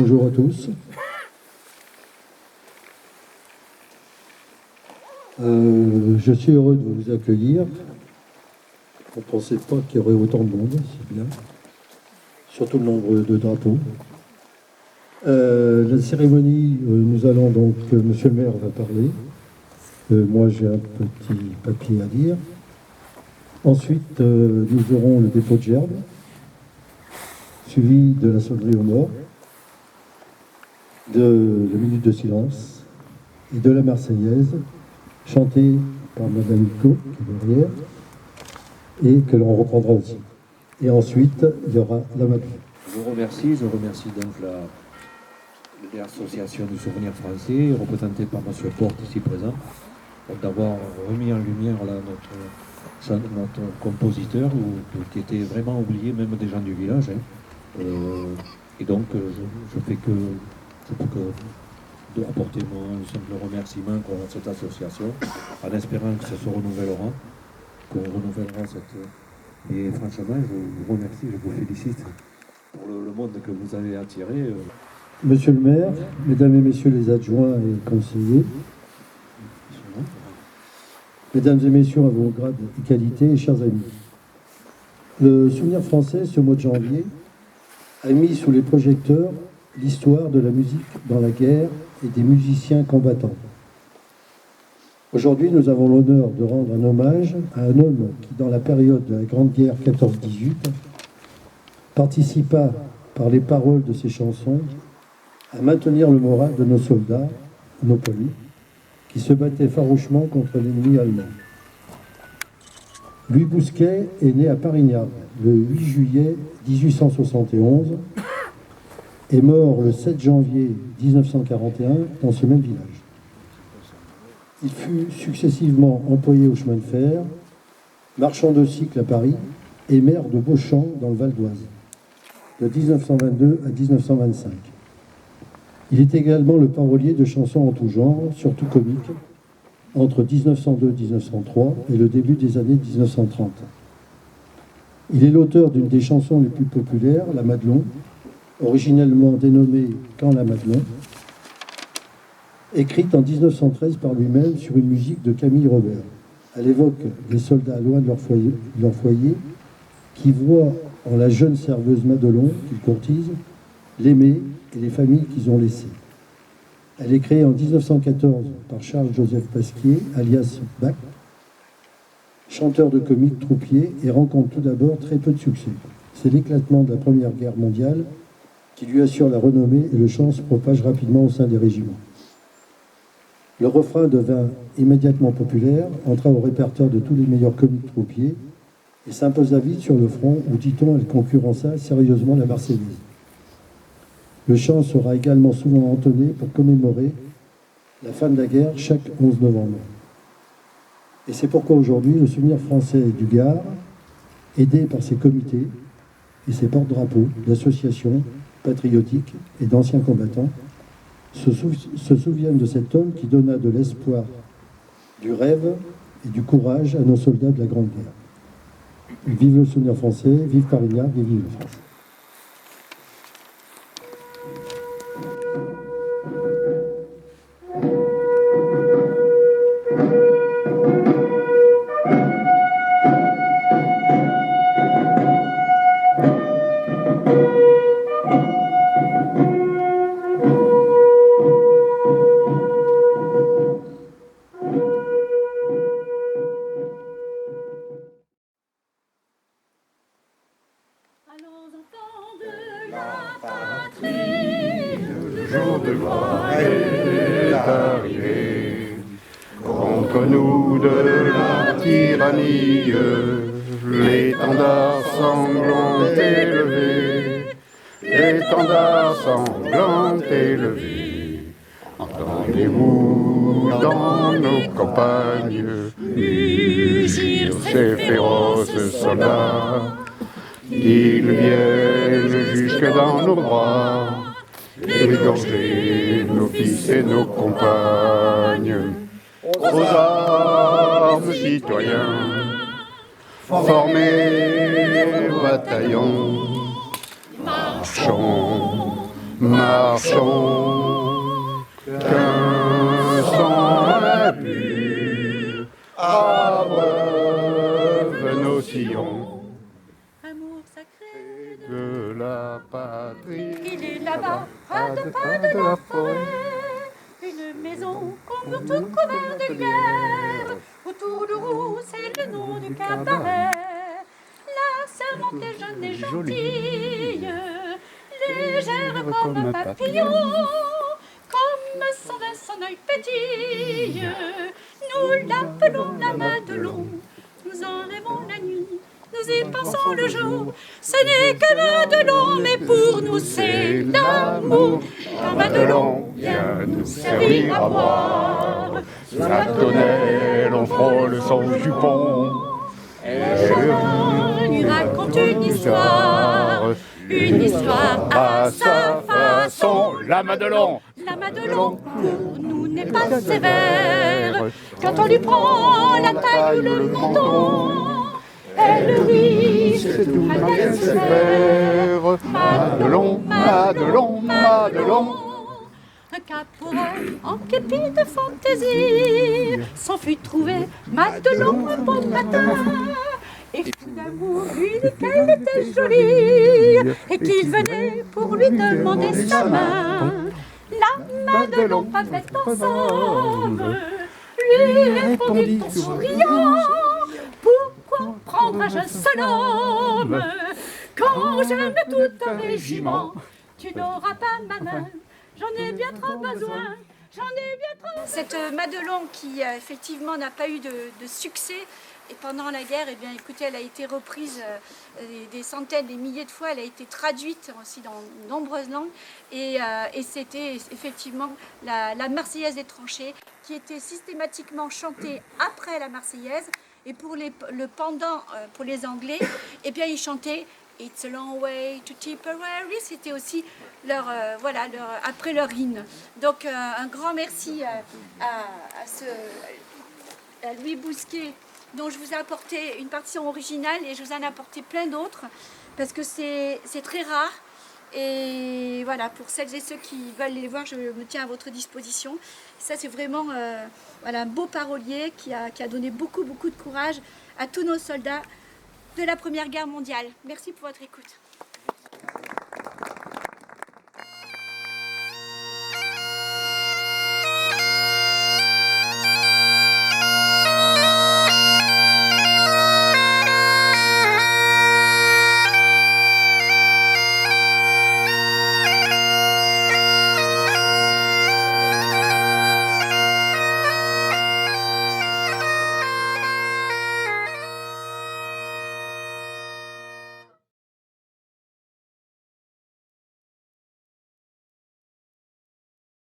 Bonjour à tous. Je suis heureux de vous accueillir. On ne pensait pas qu'il y aurait autant de monde, c'est bien. Surtout le nombre de drapeaux. La cérémonie, nous allons donc, monsieur le maire va parler. Moi, j'ai un petit papier à dire. Ensuite, nous aurons le dépôt de gerbes, suivi de la sonnerie aux morts, de la minute de silence et de la Marseillaise, chantée par Madame Nico, qui est derrière, et que l'on reprendra aussi. Et ensuite, il y aura la Madeleine. Je remercie donc l'association du Souvenir Français, représentée par M. Porte ici présent, d'avoir remis en lumière là, notre compositeur qui était vraiment oublié, même des gens du village. Et donc, je peux apporter un simple remerciement à cette association, en espérant que ça se renouvellera, qu'on renouvellera cette... Et franchement, je vous remercie, je vous félicite pour le monde que vous avez attiré. Monsieur le maire, mesdames et messieurs les adjoints et conseillers, mesdames et messieurs à vos grades et qualités, chers amis, le Souvenir Français, ce mois de janvier, a mis sous les projecteurs l'histoire de la musique dans la guerre et des musiciens combattants. Aujourd'hui, nous avons l'honneur de rendre un hommage à un homme qui, dans la période de la Grande Guerre 14-18, participa, par les paroles de ses chansons, à maintenir le moral de nos soldats, nos polis, qui se battaient farouchement contre l'ennemi allemand. Louis Bousquet est né à Parignac le 8 juillet 1871 et mort le 7 janvier 1941 dans ce même village. Il fut successivement employé au chemin de fer, marchand de cycle à Paris et maire de Beauchamp dans le Val d'Oise, de 1922 à 1925. Il est également le parolier de chansons en tout genre, surtout comiques, entre 1902-1903 et le début des années 1930. Il est l'auteur d'une des chansons les plus populaires, La Madelon, originellement dénommée Quand la Madelon, écrite en 1913 par lui-même sur une musique de Camille Robert. Elle évoque les soldats loin de leur foyer qui voient en la jeune serveuse Madelon qu'ils courtisent l'aimer et les familles qu'ils ont laissées. Elle est créée en 1914 par Charles-Joseph Pasquier, alias Bach, chanteur de comique troupier, et rencontre tout d'abord très peu de succès. C'est l'éclatement de la Première Guerre mondiale qui lui assure la renommée et le chant se propage rapidement au sein des régiments. Le refrain devint immédiatement populaire, entra au répertoire de tous les meilleurs comiques troupiers et s'imposa vite sur le front où, dit-on, elle concurrença sérieusement la Marseillaise. Le chant sera également souvent entonné pour commémorer la fin de la guerre chaque 11 novembre. Et c'est pourquoi aujourd'hui, le Souvenir Français du Gard, aidé par ses comités et ses porte-drapeaux d'associations patriotiques et d'anciens combattants, se souviennent de cet homme qui donna de l'espoir, du rêve et du courage à nos soldats de la Grande Guerre. Vive le Souvenir Français, vive Parignac, vive la France. De gloire est arrivé contre nous de la tyrannie, l'étendard sanglant élevé, l'étendard sanglant élevé. Entendez-vous dans nos campagnes mugir ces féroces soldats, ils viennent jusque dans nos bras, égorger nos fils et nos compagnes. Aux armes, citoyens, formez bataillons, marchons Marchons, qu'un sang impur abreuve nos sillons Amour sacré de la patrie. il est là-bas, à deux pas de la forêt. Une maison qu'on mur tout couvert de lierre. Autour de roue, c'est le nom du cabaret. La servante est jeune et gentille, légère comme un papillon. Comme son vin, son œil pétille, nous l'appelons la Madelon. Nous en rêvons la nuit, nous y pensons le jour. Ce n'est que Madelon, mais pour nous c'est l'amour. Quand Madelon vient nous servir à boire, La tonnelle, on frôle son jupon. elle lui raconte une histoire à sa façon. La Madelon. La Madelon pour nous n'est pas sévère. Quand on lui prend la taille ou le menton, elle rit, C'est tout mal mal qu'elle se se fait. faire. Madelon, Madelon, Madelon. Un caporal en képi de fantaisie s'en fut trouver Madelon un bon matin. Et fou d'amour, lui dit qu'elle était jolie et qu'il venait pour lui demander sa main. La Madelon parfaite ensemble lui répondit en souriant: pourquoi prendrais-je un seul homme quand j'aime tout un régiment? Tu n'auras pas ma main, j'en ai bien trop besoin, j'en ai bien trop. Cette Madelon qui effectivement n'a pas eu de succès, et pendant la guerre, eh bien, écoutez, elle a été reprise des centaines, des milliers de fois, elle a été traduite aussi dans de nombreuses langues, et c'était effectivement la Marseillaise des tranchées qui était systématiquement chantée après la Marseillaise, et pour le pendant pour les Anglais, eh bien, ils chantaient It's a long way to Tipperary, c'était aussi après leur hymne. Donc un grand merci à Louis Bousquet, dont je vous ai apporté une partition originale, et je vous en ai apporté plein d'autres parce que c'est très rare. Et voilà, pour celles et ceux qui veulent les voir, je me tiens à votre disposition. Ça, c'est vraiment un beau parolier qui a donné beaucoup de courage à tous nos soldats de la Première Guerre mondiale. Merci pour votre écoute.